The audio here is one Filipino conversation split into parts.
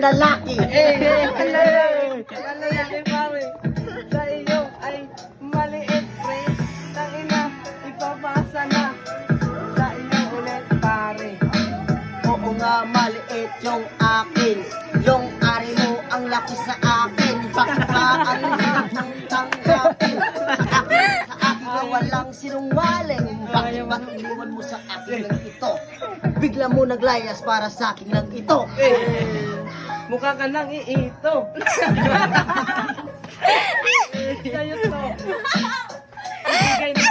lalaki. Lalaki pare. Sa iyo ay maliit pre. Tangina, ipapasa na. Sa iyo ulit pare. Oo nga, maliit yung akin. Yung ari mo ang laki sa akin. Bakit ba ang hirap ng tanggapin? Sa akin na walang sinungaling. Bakit ba iniwan mo sa akin lang ito? Bigla mo naglayas para sa akin lang ito. Mukha ka nang iito. Sa'yo to. Ibigay na.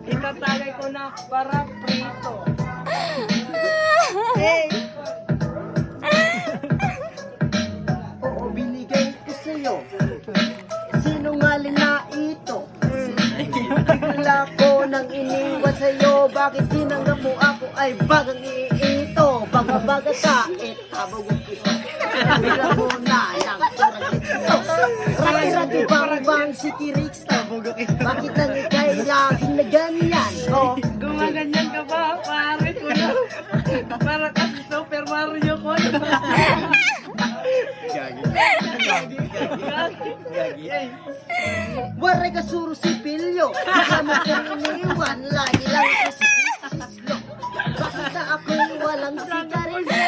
Itatagay ko na para prito. Oo, binigay ko sa'yo. Sinungaling na ito. Bigla ko nang iniwan sa'yo. Bakit tinanggap mo ako ay bagang iito? Baga-baga ka, tabawag ito. Bigla mo na lang parang ito. Rati-rati bang si Kirix. Bakit lang ikay laging na ganyan? Oh, Gumaganyan ka ba, pare ko na? Para kasi Super Mario ko. waray ka suro si Pilyo. Baka mo kong iniwan, lagi lang kasi sislo. Bakit na ako'y walang sigarilyo?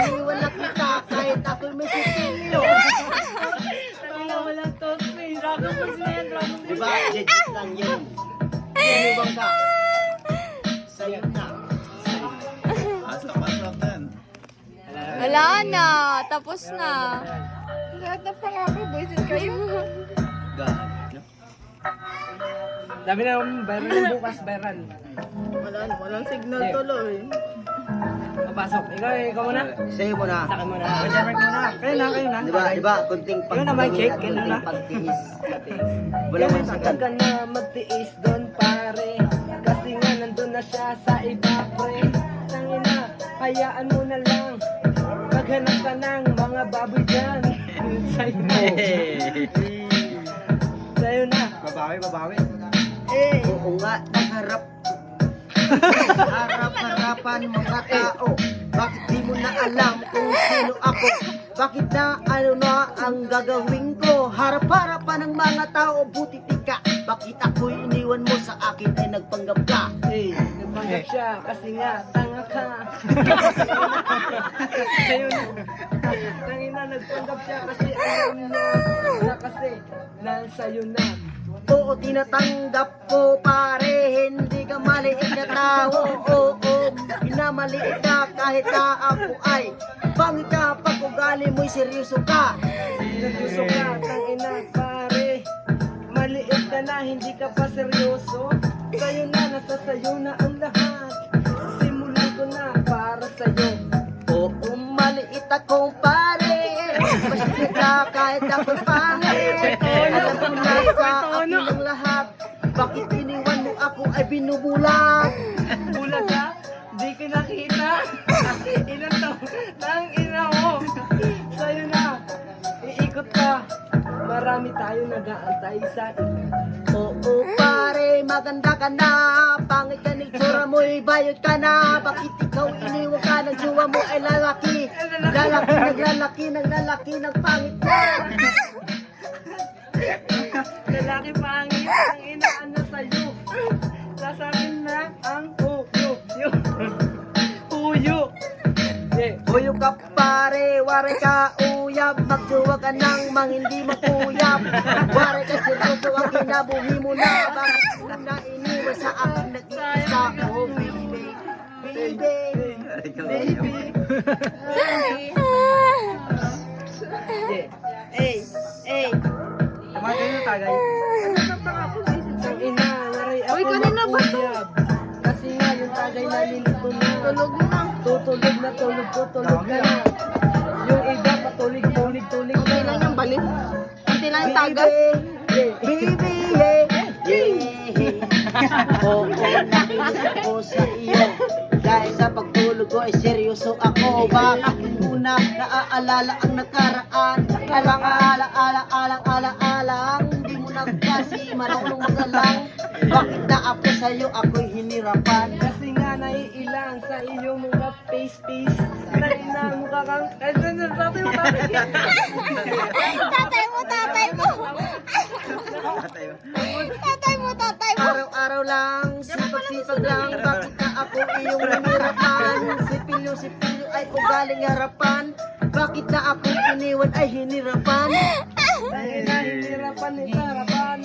Iniwan na kita kahit ako'y may sipilyo. Tangina, walang toothpaste. Dragon Ball na yan, Dragon Ball. Diba, legit lang yun. Iniwan ka. Sa'yo na. Wala na. Tapos na. Lahat na pangako, boys, kayo. Dami na yung viral bukas, viral. Walang signal tuloy. Papasok. Ikaw muna. Sa'yo mo na. Sa akin muna. Jamek muna. Kayo na. Diba, kunting Yun na, may pagtingin cake, at yun na. kunting pagtiis. Wala mo sa Huwag ka na magtiis doon, pare. Kasi nga nandun na siya sa iba, pre. Tangina, hayaan mo na lang. Maghanap ka ng mga baboy dyan. Sa'yo na. Sa'yo na. Babawi. Oo nga, nagharap. Harap-harapan mga tao. Bakit di mo na alam kung sino ako? Bakit na ano na ang gagawin ko? Harap-harapan ng mga tao, buti di ka. Bakit ako'y iniwan mo sa akin ay nagpanggap ka? Nagpanggap siya kasi nga tanga ka. Sa'yo na. Tangina, nagpanggap siya kasi alam niya na kasi sa'yo na. Oo, tinatanggap ko pare, hindi ka maliit na tao. Oo, pinamaliit ka kahit na ako ay pangit ka, pag ugali mo'y seryoso ka. Seryoso ka, tangina pare. Maliit ka na, hindi ka pa seryoso. Sa'yo na, nasa sa'yo na ang lahat. Simulan ko na para sa'yo. Oo, maliit ako pare, basta ka kahit ako'y pangit. Alam ko na sa akin ang lahat. Bakit iniwan mo ako ay binubulag? Bulag ka, di ka nakita. Ilan to, nang ina mo. Sa'yo na, iikot ka. Marami tayo nag-aantay sa iyo. Oo pare, maganda ka na. Pangit ka ng tsura mo'y bayot ka na. Bakit ikaw iniwan ka ng jowa mo ay lalaki? Naglalaki, nagpangit na. Lalaki pangit, ang inaano sa'yo. Sasakin na ang huyo. Huyo. Huyo ka pare, wari ka uyab. Magjowa ka nang hindi makuyab. Wari ka seryoso ang kinabuhi mo na. Bakit mo na iniwan sa akin nag-iisa? Oh baby. Tumatay na tagay. Ang ina, naray ako Uy, kanina ba to? makuyab. Kasi nga yung tagay nalilito na. Tulog na. Tutulog na tulog ka na. Yung iba patulig. Kunti lang yung balik. Kunti lang yung tagas. Baby, Oo, nakinis ako sa iyo. Dahil sa pagtulog ko ay seryoso ako. Bakit mo na naaalala ang nakaraan? Alang-alang, di mo na kasi marunong magalang. Bakit na ako sa'yo ako'y hinirapan? Kasi nga naiilang sa iyo mga face. Na ina mo mukha kang... Kahit na tatay mo, tatay. Tatay mo, tatay mo. Tatay mo, tatay mo. Araw-araw lang, sipag-sipag lang, bakit na ako iyong hinirapan? Sipilyo ay ugaling harapan, bakit na ako iniwan ay hinirapan? Dahil na hinirapan ni harapan,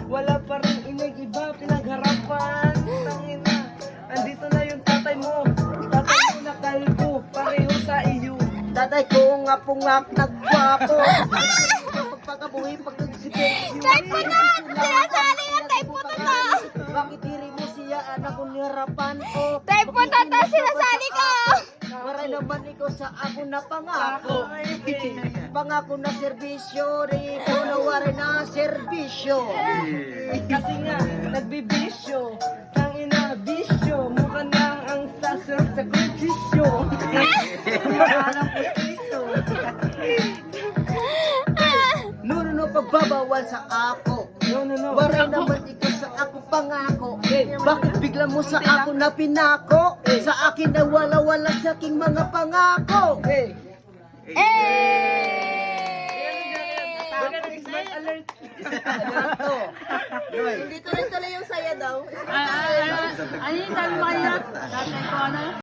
wala pa rin inig-iba pinagharapan. Tangina, andito na yung tatay mo na kalbo, pareho sa iyo. Tatay ko nga pungak nagwapo, pagpakabuhi pagkagsipin. Type mo na! Sinasali nga, type mo na! Bakit diri mo siya anak kong nirapan o? Type mo tata, sinasali ka! Maray naman ikaw sa ako na pangako. Pangako na serbisyo, rito na wari na serbisyo. Kasi nga, nagbibisyo, tangina, bisyo, mukha lang ang sasarap sa kritisyo. Alam ko Kristo. No, pagbabawal sa ako. No. Waray naman ikaw sa ako pangako. Bakit bigla mo sa ako na pinako? Sa akin na wala sa aking mga pangako. Hey, Eh! smart alert. Ito. Roy. Hindi tuloy-tuloy yung saya daw. Ano yung sabi mo kanina? Tatay ko ano?